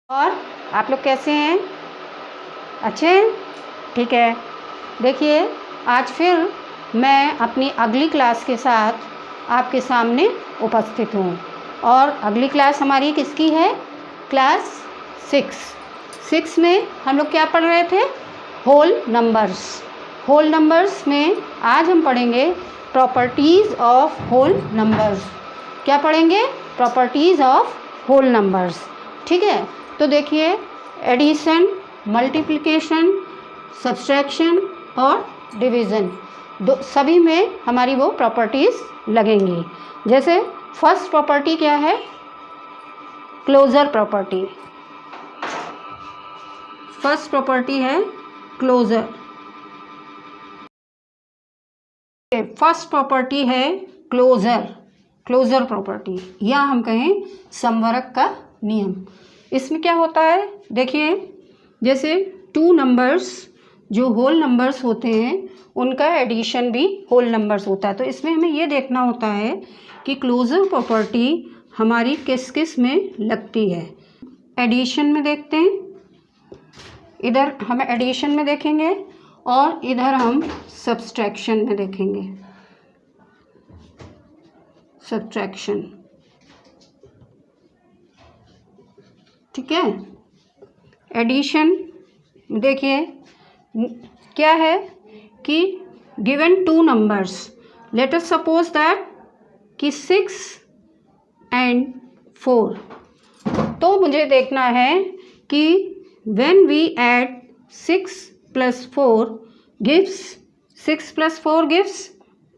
और आप लोग कैसे हैं? अच्छे हैं? ठीक है। देखिए, आज फिर मैं अपनी अगली क्लास के साथ आपके सामने उपस्थित हूँ और अगली क्लास हमारी किसकी है? क्लास 6 में हम लोग क्या पढ़ रहे थे? Whole numbers. होल नंबर्स में आज हम पढ़ेंगे प्रॉपर्टीज़ ऑफ होल नंबर्स। क्या पढ़ेंगे? Properties of whole numbers. ठीक है। तो देखिए, एडिशन, मल्टीप्लिकेशन, सब्सट्रैक्शन और डिवीज़न सभी में हमारी वो प्रॉपर्टीज़ लगेंगी। जैसे फर्स्ट प्रॉपर्टी क्या है? Closure property. फर्स्ट प्रॉपर्टी है क्लोज़र। फर्स्ट प्रॉपर्टी है क्लोज़र प्रॉपर्टी, या हम कहें समवर्ग का नियम। इसमें क्या होता है? देखिए, जैसे टू नंबर्स जो होल नंबर्स होते हैं उनका एडिशन भी होल नंबर्स होता है। तो इसमें हमें ये देखना होता है कि क्लोज़र प्रॉपर्टी हमारी किस किस में लगती है। एडिशन में देखते हैं, इधर हम एडिशन में देखेंगे और इधर हम सब्सट्रैक्शन में देखेंगे। सब्सट्रैक्शन, ठीक है। एडिशन देखिए क्या है कि given two numbers, let us suppose that कि 6 and 4। तो मुझे देखना है कि when we add 6 + 4 gives 6 + 4 gives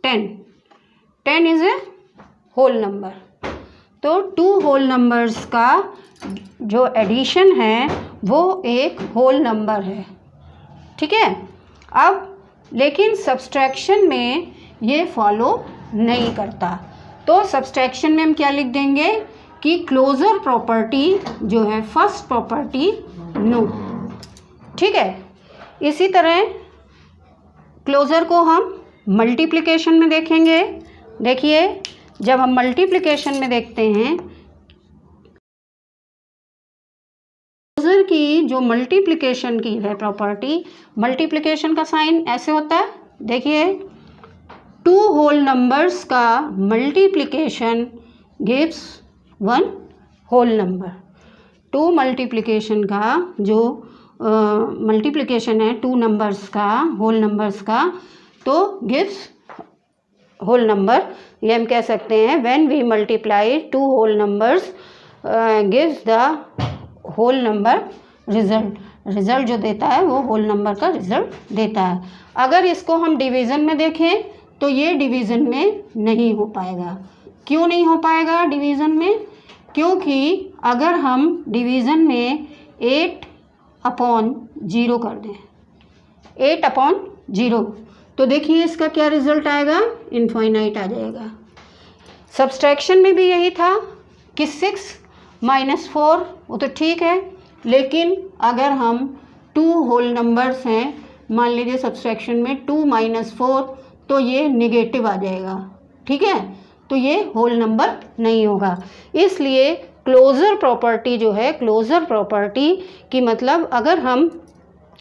10। 10 is a whole number. तो टू होल नंबर्स का जो एडिशन है वो एक होल नंबर है, ठीक है। अब लेकिन सब्सट्रैक्शन में ये फॉलो नहीं करता। तो सब्सट्रैक्शन में हम क्या लिख देंगे कि क्लोज़र प्रॉपर्टी जो है फर्स्ट प्रॉपर्टी नो, ठीक है। इसी तरह क्लोज़र को हम मल्टीप्लिकेशन में देखेंगे। देखिए, जब हम मल्टीप्लिकेशन में देखते हैं, क्लोज़र की जो मल्टीप्लिकेशन की है प्रॉपर्टी, मल्टीप्लिकेशन का साइन ऐसे होता है। देखिए, टू होल नंबर्स का multiplication gives one whole number. Two multiplication का जो मल्टीप्लिकेशन है टू नंबर्स का, होल नंबर्स का, तो गिव्स होल नंबर। ये हम कह सकते हैं when we multiply two whole numbers gives the whole number result. Result जो देता है वो होल नंबर का रिजल्ट देता है। अगर इसको हम डिवीज़न में देखें तो ये डिवीज़न में नहीं हो पाएगा। क्यों नहीं हो पाएगा डिवीज़न में? क्योंकि अगर हम डिवीज़न में 8/0 कर दें, 8/0, तो देखिए इसका क्या रिजल्ट आएगा? इनफाइनाइट आ जाएगा। सब्सट्रैक्शन में भी यही था कि 6 - 4 वो तो ठीक है, लेकिन अगर हम टू होल नंबर्स हैं, मान लीजिए सब्सट्रैक्शन में 2 - 4, तो ये नेगेटिव आ जाएगा, ठीक है। तो ये होल नंबर नहीं होगा। इसलिए क्लोज़र प्रॉपर्टी जो है, क्लोज़र प्रॉपर्टी की मतलब अगर हम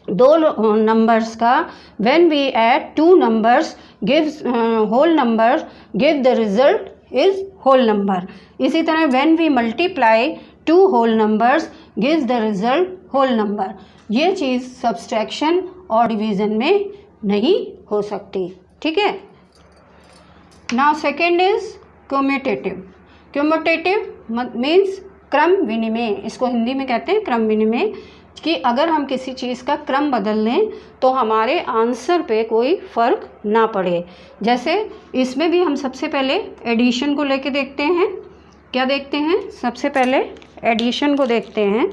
दो नंबर्स का when we add two numbers gives whole number give the result is whole number. इसी तरह when we multiply two whole numbers gives the result whole number. ये चीज़ सब्सट्रैक्शन और डिवीज़न में नहीं हो सकती, ठीक है। Now second is commutative. Commutative means क्रम विनिमय। इसको हिंदी में कहते हैं क्रम विनिमय, कि अगर हम किसी चीज़ का क्रम बदल लें तो हमारे आंसर पे कोई फ़र्क ना पड़े। जैसे इसमें भी हम सबसे पहले एडिशन को लेके देखते हैं। क्या देखते हैं? सबसे पहले एडिशन को देखते हैं।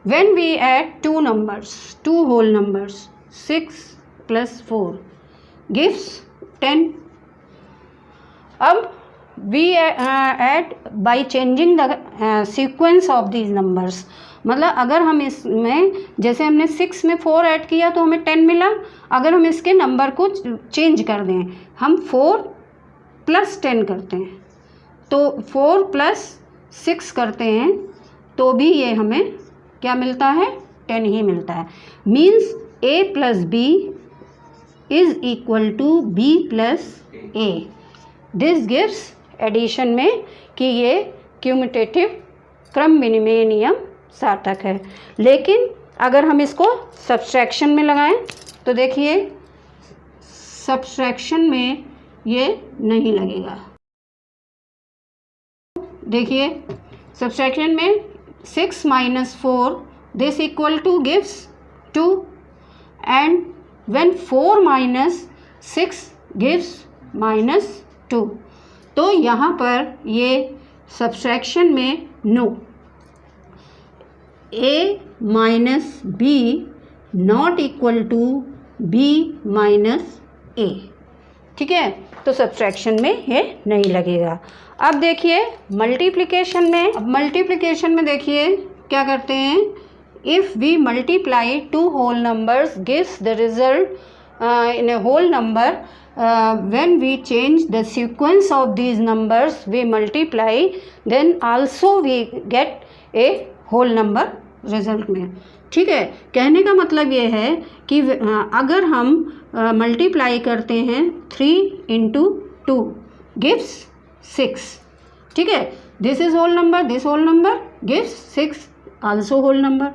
When we add two numbers, two whole numbers, 6 + 4 gives 10। अब we add by changing the sequence of these numbers। मतलब अगर हम इसमें, जैसे हमने 6 में 4 ऐड किया तो हमें 10 मिला। अगर हम इसके नंबर को चेंज कर दें, हम 4 + 10 करते हैं तो 4 + 6 करते हैं तो भी ये हमें क्या मिलता है, 10 ही मिलता है। Means a + b is equal to b + a। This gives addition में कि ये क्यूमुटेटिव क्रम विनिमय नियम सार्थक है। लेकिन अगर हम इसको सब्सट्रैक्शन में लगाएं तो देखिए सब्सट्रैक्शन में ये नहीं लगेगा। देखिए सब्सट्रैक्शन में 6 - 4 this equal to gives 2 and when 4 - 6 gives -2। तो यहाँ पर ये सब्सट्रैक्शन में no, a - b not equal to b - a। ठीक है, तो सब्सट्रैक्शन में ये नहीं लगेगा। अब देखिए मल्टीप्लिकेशन में, अब मल्टीप्लिकेशन में देखिए क्या करते हैं, if we multiply 2 whole numbers gives the result in a whole number, when we change the sequence of these numbers we multiply, then also we get a whole number result में। ठीक है, कहने का मतलब ये है कि अगर हम मल्टीप्लाई करते हैं 3 × 2 gives 6। ठीक है, this is whole number, this whole number gives 6 also whole number।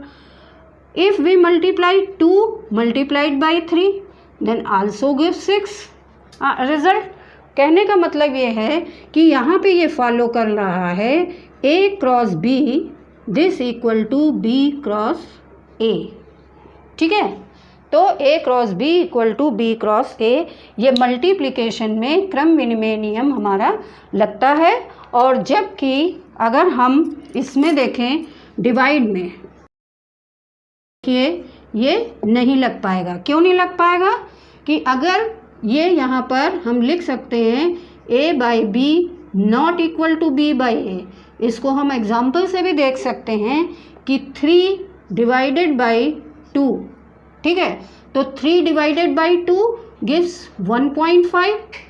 if we multiply 2 multiplied by 3 then also gives 6 result. कहने का मतलब ये है कि यहाँ पे ये फॉलो कर रहा है a cross b this equal to b cross a। ठीक है, तो a cross b equal to b cross a, ये मल्टीप्लिकेशन में क्रम विनिमय नियम हमारा लगता है। और जबकि अगर हम इसमें देखें डिवाइड में, ये नहीं लग पाएगा। क्यों नहीं लग पाएगा कि अगर ये यहाँ पर हम लिख सकते हैं a/b not equal to b/a। इसको हम एग्जाम्पल से भी देख सकते हैं कि 3 डिवाइडेड बाई 2। ठीक है, तो 3 डिवाइडेड बाई 2 गिव्स 1.5।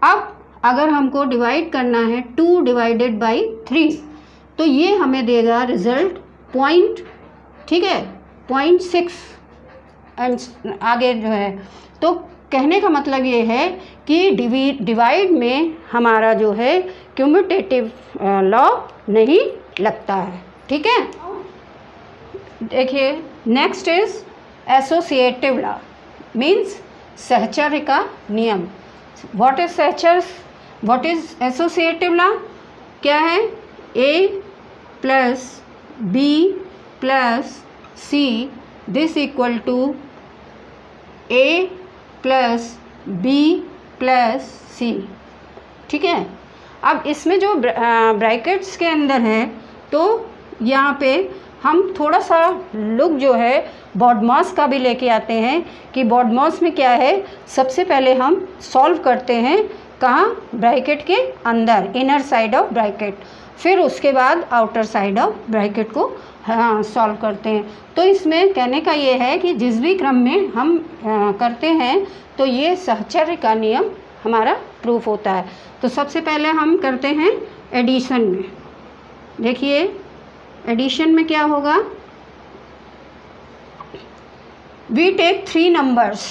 अब अगर हमको डिवाइड करना है 2 डिवाइडेड बाई 3 तो ये हमें देगा रिजल्ट पॉइंट। ठीक है, 0.6 एंड आगे जो है, तो कहने का मतलब ये है कि डिवाइड में हमारा जो है क्यूमुटेटिव लॉ नहीं लगता है। ठीक है, देखिए next is associative law, means सहचर्य का नियम। व्हाट इज सहचर्य, व्हाट इज एसोसिएटिव लॉ, क्या है, a + b + c this equal to a + b + c। ठीक है, अब इसमें जो ब्रैकेट्स के अंदर है तो यहाँ पे हम थोड़ा सा लुक जो है बॉडमॉस का भी लेके आते हैं कि बॉडमॉस में क्या है। सबसे पहले हम सॉल्व करते हैं कहाँ, ब्रैकेट के अंदर, इनर साइड ऑफ ब्रैकेट, फिर उसके बाद आउटर साइड ऑफ ब्रैकेट को सॉल्व करते हैं। तो इसमें कहने का ये है कि जिस भी क्रम में हम करते हैं तो ये सहचर्य का नियम हमारा प्रूफ होता है। तो सबसे पहले हम करते हैं एडिशन में। देखिए एडिशन में क्या होगा, वी टेक 3 नंबर्स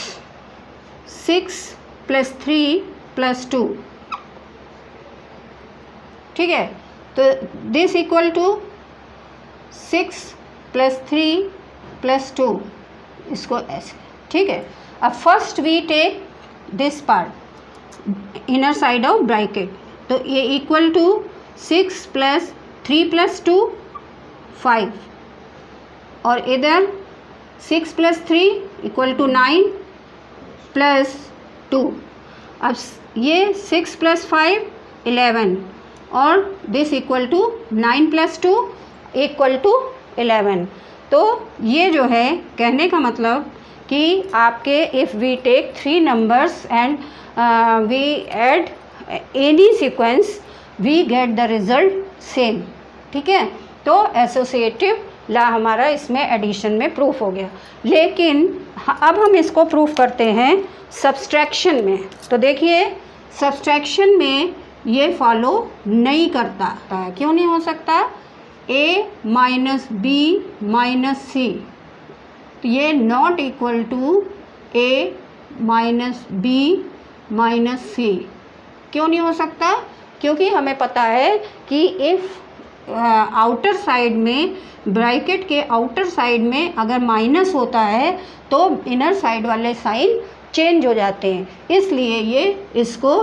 6 + 3 + 2। ठीक है, तो दिस इक्वल टू 6 + 3 + 2, इसको ऐसे। ठीक है, अब first we take this part inner side of bracket, तो ये इक्वल टू 6 + 3 + 2 5, और इधर 6 + 3 = 9 + 2। अब ये 6 + 5 11, और दिस इक्वल टू 9 + 2 = 11। तो ये जो है कहने का मतलब कि आपके if we take 3 numbers and we add any sequence we get the result same. ठीक है, तो एसोसिएटिव लॉ हमारा इसमें एडिशन में प्रूफ हो गया। लेकिन अब हम इसको प्रूफ करते हैं सब्सट्रैक्शन में। तो देखिए सब्सट्रैक्शन में ये फॉलो नहीं करता है। क्यों नहीं हो सकता? a minus B minus C, तो ये not equal to a minus B minus C. क्यों नहीं हो सकता? क्योंकि हमें पता है कि इफ़ आउटर साइड में, ब्रैकेट के आउटर साइड में अगर माइनस होता है तो इनर साइड वाले साइन चेंज हो जाते हैं, इसलिए ये इसको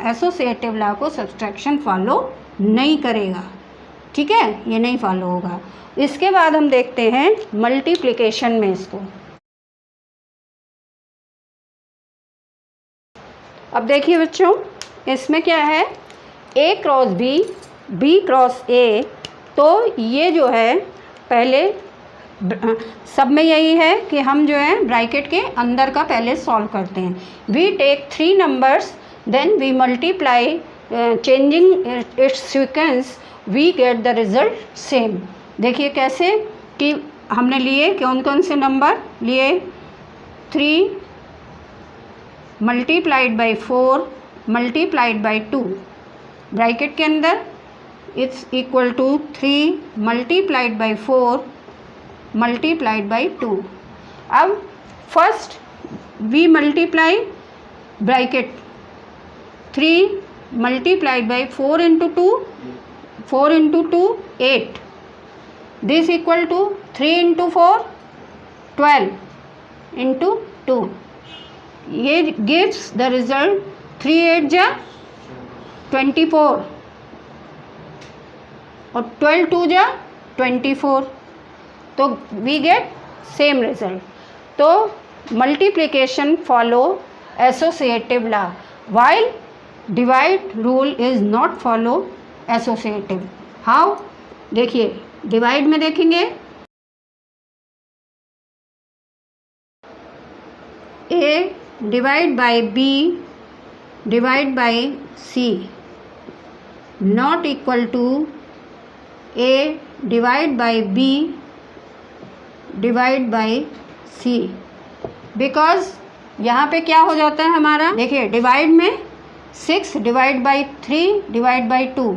एसोसिएटिव लॉ को सब्सट्रैक्शन फॉलो नहीं करेगा। ठीक है, ये नहीं फॉलो होगा। इसके बाद हम देखते हैं मल्टीप्लिकेशन में इसको। अब देखिए बच्चों, इसमें क्या है, a cross b, b cross a, तो ये जो है पहले सब में यही है कि हम जो है ब्रैकेट के अंदर का पहले सॉल्व करते हैं। We take 3 numbers, then we multiply, changing its sequence, we get the result same. देखिए कैसे कि हमने लिए कौन कौन से नंबर लिए, 3 multiplied by 4 multiplied by 2, bracket के अंदर its equal to 3 multiplied by 4 multiplied by 2। अब first we multiply bracket 3 multiplied by 4 into 2, 4 into 2 8, this equal to 3 into 4 12 into 2, ये गिव्स द रिजल्ट 3 8 जा 24 और 12 2 जा 24, तो वी गेट सेम रिजल्ट। तो multiplication follow associative law, while divide rule is not follow associative. How? देखिए divide में देखेंगे, a divide by b divide by c not equal to a divide by b divide by c, because यहाँ पे क्या हो जाता है हमारा, देखिए डिवाइड में 6 डिवाइड बाई 3 डिवाइड बाई 2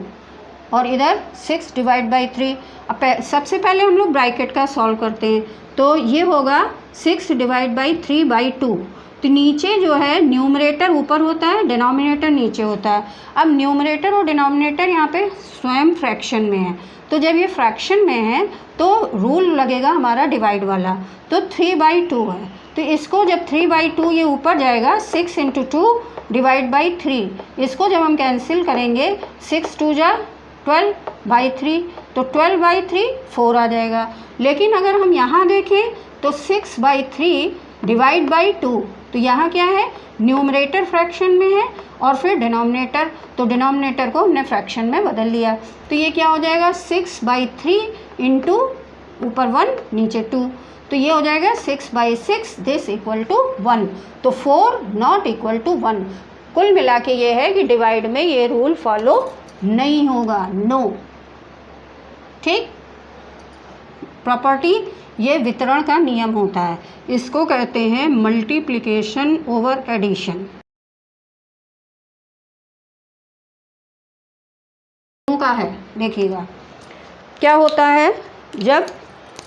और इधर 6 डिवाइड बाई 3। अब सबसे पहले हम लोग ब्रैकेट का सॉल्व करते हैं, तो ये होगा 6 डिवाइड बाई 3 बाई 2, तो नीचे जो है न्यूमरेटर ऊपर होता है, डिनोमिनेटर नीचे होता है। अब न्यूमरेटर और डिनोमिनेटर यहाँ पे स्वयं फ्रैक्शन में है, तो जब ये फ्रैक्शन में है तो रूल लगेगा हमारा डिवाइड वाला, तो 3 बाई 2 है, तो इसको जब 3 बाई 2 ये ऊपर जाएगा, 6 इंटू 2 डिवाइड बाई 3, इसको जब हम कैंसिल करेंगे 6 2 जा 12 बाई 3, तो 12 बाई 3 4 आ जाएगा। लेकिन अगर हम यहाँ देखें तो 6 बाई 3 डिवाइड बाई 2, तो यहाँ क्या है, न्यूमरेटर फ्रैक्शन में है और फिर डिनोमिनेटर, तो डिनोमिनेटर को हमने फ्रैक्शन में बदल लिया, तो ये क्या हो जाएगा 6 बाई 3 इंटू ऊपर 1 नीचे 2, तो ये हो जाएगा 6 बाई 6, दिस इक्वल टू 1, तो 4 नॉट इक्वल टू 1। कुल मिला के ये है कि डिवाइड में ये रूल फॉलो नहीं होगा, नो। ठीक, प्रॉपर्टी, ये वितरण का नियम होता है, इसको कहते हैं मल्टीप्लिकेशन ओवर एडिशन। का है, देखिएगा क्या होता है जब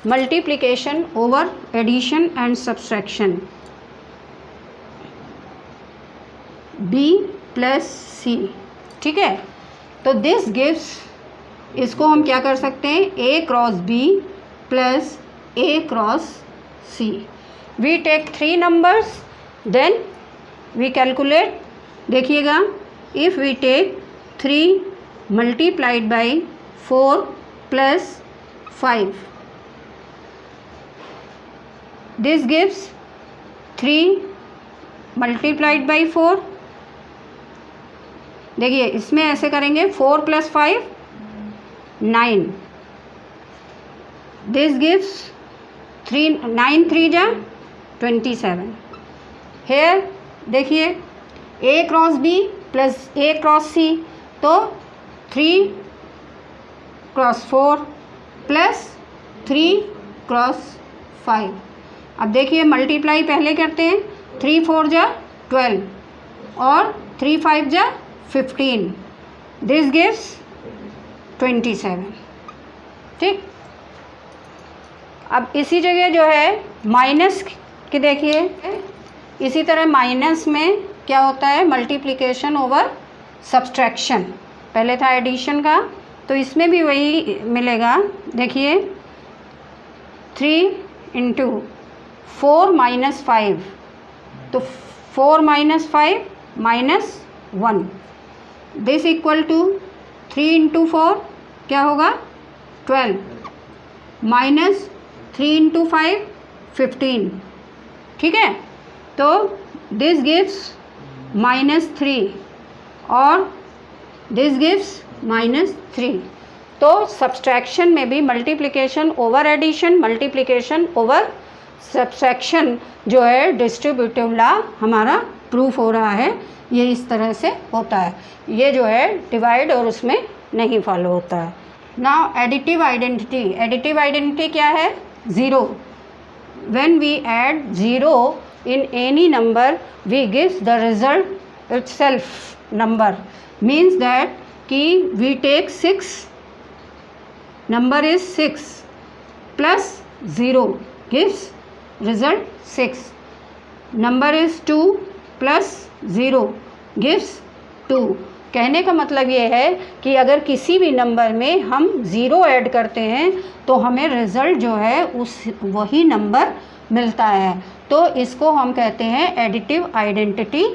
multiplication over addition and subtraction, b plus C, ठीक है, तो दिस गिव्स, इसको हम क्या कर सकते हैं, a cross b plus a cross c। We take 3 numbers, then we calculate, देखिएगा, if we take 3 multiplied by 4 plus 5, this gives 3 multiplied by 4, देखिए इसमें ऐसे करेंगे 4 प्लस 5 9, दिस गिव्स 3 9 3 जा 27। हेयर देखिए a cross b plus a cross c, तो 3 cross 4 plus 3 cross 5। अब देखिए मल्टीप्लाई पहले करते हैं, 3 4 जा 12 और 3 5 जा 15, दिस गिव्स 27। ठीक, अब इसी जगह जो है माइनस की देखिए, इसी तरह माइनस में क्या होता है, मल्टीप्लिकेशन ओवर सब्सट्रैक्शन। पहले था एडिशन का, तो इसमें भी वही मिलेगा। देखिए 3 इंटू 4 माइनस 5, तो 4 minus 5 minus 1, this equal to 3 into 4 क्या होगा 12, माइनस 3 इंटू 5 15। ठीक है, तो दिस गिव्स -3 और दिस गिव्स -3। तो सब्सट्रैक्शन में भी multiplication over addition, multiplication over subtraction जो है डिस्ट्रीब्यूटिव लॉ हमारा प्रूफ हो रहा है। ये इस तरह से होता है, ये जो है डिवाइड और उसमें नहीं फॉलो होता है। Now additive identity, additive identity क्या है, zero. When we add zero in any number we gives the result itself number, means that कि we take 6, number is 6 plus 0 gives result 6, number is 2 plus 0 gives 2। कहने का मतलब ये है कि अगर किसी भी नंबर में हम ज़ीरो ऐड करते हैं तो हमें रिज़ल्ट जो है उस वही नंबर मिलता है। तो इसको हम कहते हैं एडिटिव आइडेंटिटी,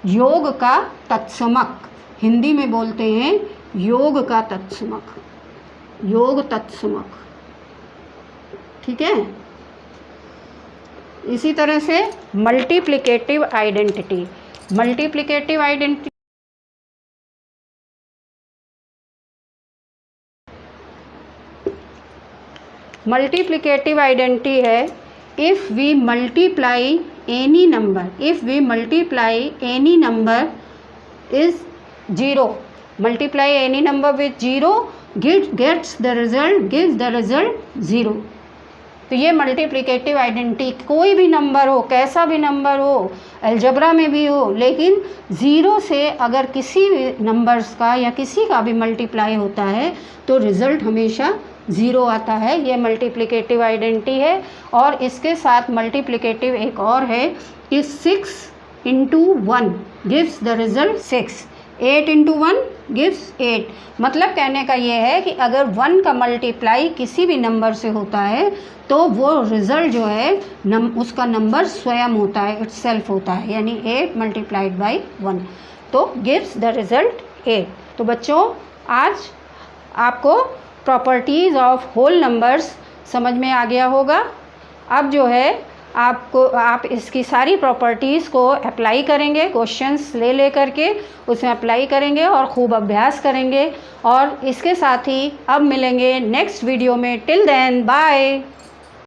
योग का तत्समक। हिंदी में बोलते हैं योग का तत्समक, योग तत्समक। ठीक है, इसी तरह से multiplicative identity, multiplicative identity multiplicative identity है if we multiply any number, if we multiply any number is 0, multiply any number with 0 gets the result, gives the result 0। तो ये मल्टीप्लिकेटिव आइडेंटिटी, कोई भी नंबर हो, कैसा भी नंबर हो, algebra में भी हो, लेकिन 0 से अगर किसी भी नंबर्स का या किसी का भी मल्टीप्लाई होता है तो रिज़ल्ट हमेशा 0 आता है। ये मल्टीप्लिकेटिव आइडेंटिटी है। और इसके साथ मल्टीप्लिकेटिव एक और है कि 6 into 1 gives the result 6, 8 into 1 gives 8। मतलब कहने का ये है कि अगर 1 का मल्टीप्लाई किसी भी नंबर से होता है तो वो रिज़ल्ट जो है उसका नंबर स्वयं होता है, इटसेल्फ होता है, यानी 8 मल्टीप्लाइड बाई 1, तो गिव्स द रिज़ल्ट 8। तो बच्चों आज आपको प्रॉपर्टीज़ ऑफ होल नंबर्स समझ में आ गया होगा। अब जो है आप इसकी सारी प्रॉपर्टीज़ को अप्लाई करेंगे, क्वेश्चंस ले करके उसमें अप्लाई करेंगे और खूब अभ्यास करेंगे। और इसके साथ ही अब मिलेंगे नेक्स्ट वीडियो में। Till then bye.